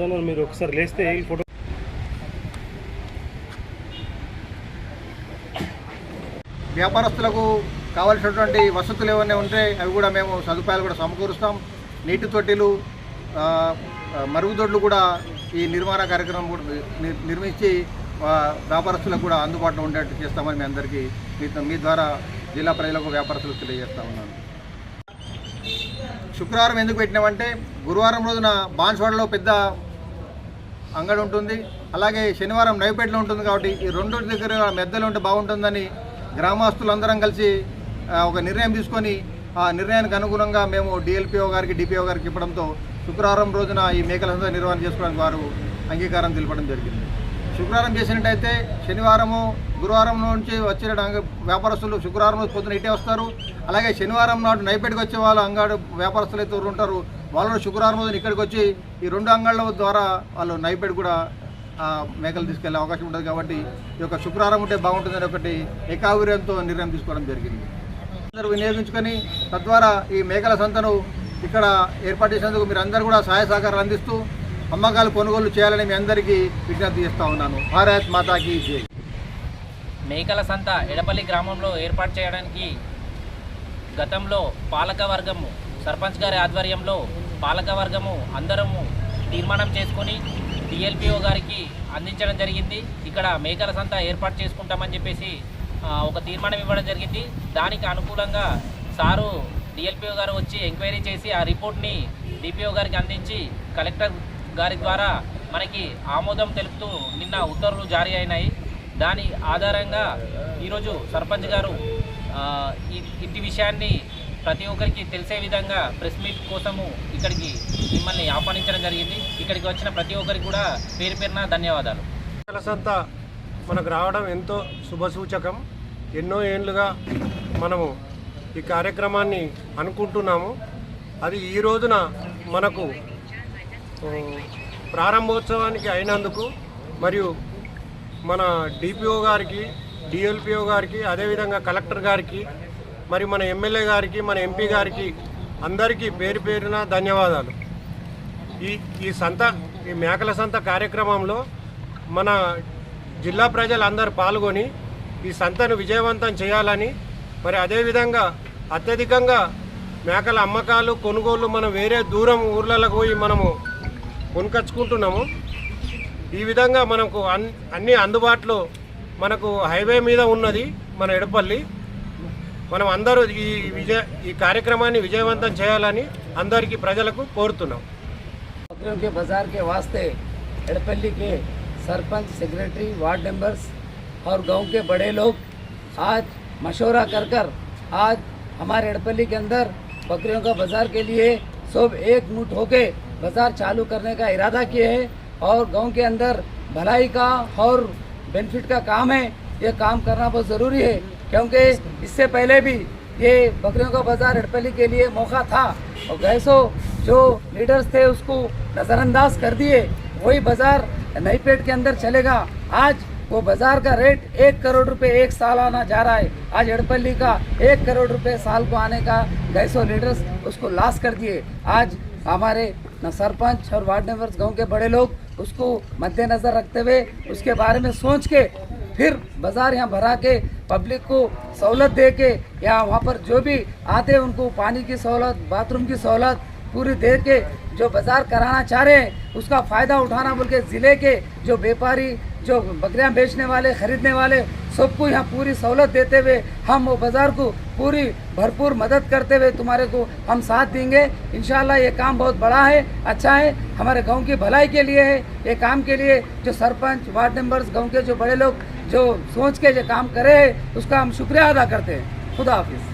అదన మీరు ఒకసారి లేస్తే ఈ ఫోటో వ్యాపారస్తులకు కావాల్సినటువంటి వసతులు ఏమైనా ఉంటే అవి కూడా మేము సదుపాయాలు కూడా సమకూరుస్తాం. నీటి తొట్టిలు, మరుగుదొడ్లు కూడా ఈ నిర్మాణ కార్యక్రమం కూడా నిర్మించి వ్యాపారస్తులకు కూడా అందుబాటులో ఉండేట్టు చేస్తామని మీ అందరికీ మీ ద్వారా జిల్లా ప్రజలకు వ్యాపారస్తులకు తెలియజేస్తా ఉన్నాను. శుక్రవారం ఎందుకు పెట్టినామంటే గురువారం రోజున బాన్స్వాడలో పెద్ద అంగడి ఉంటుంది, అలాగే శనివారం నైపేటలో ఉంటుంది. కాబట్టి ఈ రెండు దగ్గర మెద్దలు ఉంటే బాగుంటుందని గ్రామస్తులందరం కలిసి ఒక నిర్ణయం తీసుకొని ఆ నిర్ణయానికి అనుగుణంగా మేము డిఎల్పిఓ గారికి డిపిఓ గారికి ఇవ్వడంతో శుక్రవారం రోజున ఈ మేకల సంత నిర్వహణ చేసుకోవడానికి వారు అంగీకారం తెలపడం జరిగింది. శుక్రవారం చేసినట్టయితే శనివారము గురువారం నుంచి వచ్చిన వ్యాపారస్తులు శుక్రవారం రోజు పొద్దున ఇటే వస్తారు. అలాగే శనివారం నాడు నైపేటకి వచ్చే వాళ్ళు అంగడి వ్యాపారస్తులు అయితే ఉంటారు, వాళ్ళు శుక్రవారం రోజున ఇక్కడికి వచ్చి ఈ రెండు అంగళ్ళ ద్వారా వాళ్ళు నైపేట కూడా మేకలు తీసుకెళ్లే అవకాశం ఉంటుంది. కాబట్టి ఈ యొక్క శుక్రవారం ఉంటే బాగుంటుందని ఒకటి ఏకాభిప్రాయంతో నిర్ణయం తీసుకోవడం జరిగింది. అందరూ వినియోగించుకొని తద్వారా ఈ మేకల సంతను ఇక్కడ ఏర్పాటు చేసేందుకు మీరు అందరూ కూడా సహాయ సహకారాలు అందిస్తూ అమ్మకాలు కొనుగోలు చేయాలని మీ అందరికీ విజ్ఞప్తి చేస్తూ ఉన్నాను. భారత్ మాతాకి జై. మేకల సంత ఎడపల్లి గ్రామంలో ఏర్పాటు చేయడానికి గతంలో పాలకవర్గము సర్పంచ్ గారి ఆధ్వర్యంలో పాలకవర్గము అందరము తీర్మానం చేసుకొని డిఎల్పిఓ గారికి అందించడం జరిగింది. ఇక్కడ మేకల సంత ఏర్పాటు చేసుకుంటామని చెప్పేసి ఒక తీర్మానం ఇవ్వడం జరిగింది. దానికి అనుకూలంగా సారు డిఎల్పిఓ గారు వచ్చి ఎంక్వైరీ చేసి ఆ రిపోర్ట్ని డిపిఓ గారికి అందించి కలెక్టర్ గారి ద్వారా మనకి ఆమోదం తెలుపుతూ నిన్న ఉత్తర్వులు జారీ అయినాయి. దాని ఆధారంగా ఈరోజు సర్పంచ్ గారు ఇంటి విషయాన్ని ప్రతి ఒక్కరికి తెలిసే విధంగా ప్రెస్ మీట్ కోసము ఇక్కడికి మిమ్మల్ని ఆహ్వానించడం జరిగింది. ఇక్కడికి వచ్చిన ప్రతి ఒక్కరికి కూడా పేరు పేరున ధన్యవాదాలు. మేకల సంత మనకు రావడం ఎంతో శుభసూచకం. ఎన్నో ఏళ్ళుగా మనము ఈ కార్యక్రమాన్ని అనుకుంటున్నాము. అది ఈ రోజున మనకు ప్రారంభోత్సవానికి అయినందుకు మరియు మన డిపిఓ గారికి, డిఎల్పిఓ గారికి, అదేవిధంగా కలెక్టర్ గారికి, మరి మన ఎమ్మెల్యే గారికి, మన ఎంపీ గారికి అందరికీ పేరు పేరున ధన్యవాదాలు. ఈ మేకల సంత కార్యక్రమంలో మన జిల్లా ప్రజలందరూ పాల్గొని ఈ సంతను విజయవంతం చేయాలని, మరి అదేవిధంగా అత్యధికంగా మేకల అమ్మకాలు కొనుగోలు మనం వేరే దూరం ఊర్లకు పోయి మనము కొనుకొచ్చుకుంటున్నాము. ఈ విధంగా మనకు అన్నీ అందుబాటులో మనకు హైవే మీద ఉన్నది మన ఎడపల్లి. మనం అందరూ ఈ కార్యక్రమాన్ని విజయవంతం చేయాలని అందరికీ ప్రజలకు కోరుతున్నాం. बकरियों के बाज़ार के वास्ते एड़पल्ली के सरपंच, सेक्रेटरी, वार्ड मेंबर्स और गांव के बड़े लोग आज मशवरा कर आज हमारे एड़पल्ली के अंदर बकरियों का बाज़ार के लिए सब एक मुठ होके बाज़ार चालू करने का इरादा किए हैं और गांव के अंदर भलाई का और बेनिफिट का काम है। ये काम करना बहुत ज़रूरी है क्योंकि इससे पहले भी ये बकरियों का बाज़ार एड़पल्ली के लिए मौका था और गैसो जो लीडर्स थे उसको नज़रअंदाज कर दिए। वही बाज़ार नईपेट के अंदर चलेगा। आज वो बाज़ार का रेट 1 करोड़ रुपए एक साल आना जा रहा है। आज एड़पल्ली का 1 करोड़ रुपए साल को आने का गैसो लीडर्स उसको लाश कर दिए। आज हमारे न सरपंच और वार्ड मेंबर्स गाँव के बड़े लोग उसको मद्देनज़र रखते हुए उसके बारे में सोच के फिर बाज़ार यहाँ भरा के पब्लिक को सहूलत दे के या वहाँ पर जो भी आते हैं उनको पानी की सहूलत, बाथरूम की सहूलत पूरी दे के जो बाज़ार कराना चाह रहे हैं उसका फ़ायदा उठाना बोल के ज़िले के जो व्यापारी, जो बकरियाँ बेचने वाले, ख़रीदने वाले सबको यहाँ पूरी सहूलत देते हुए हम वो बाज़ार को पूरी भरपूर मदद करते हुए तुम्हारे को हम साथ देंगे। इंशाल्लाह ये काम बहुत बड़ा है, अच्छा है, हमारे गांव की भलाई के लिए है। ये काम के लिए जो सरपंच, वार्ड मेंबर्स, गांव के जो बड़े लोग जो सोच के जो काम करे हैं उसका हम शुक्रिया अदा करते हैं। खुदा हाफिज़।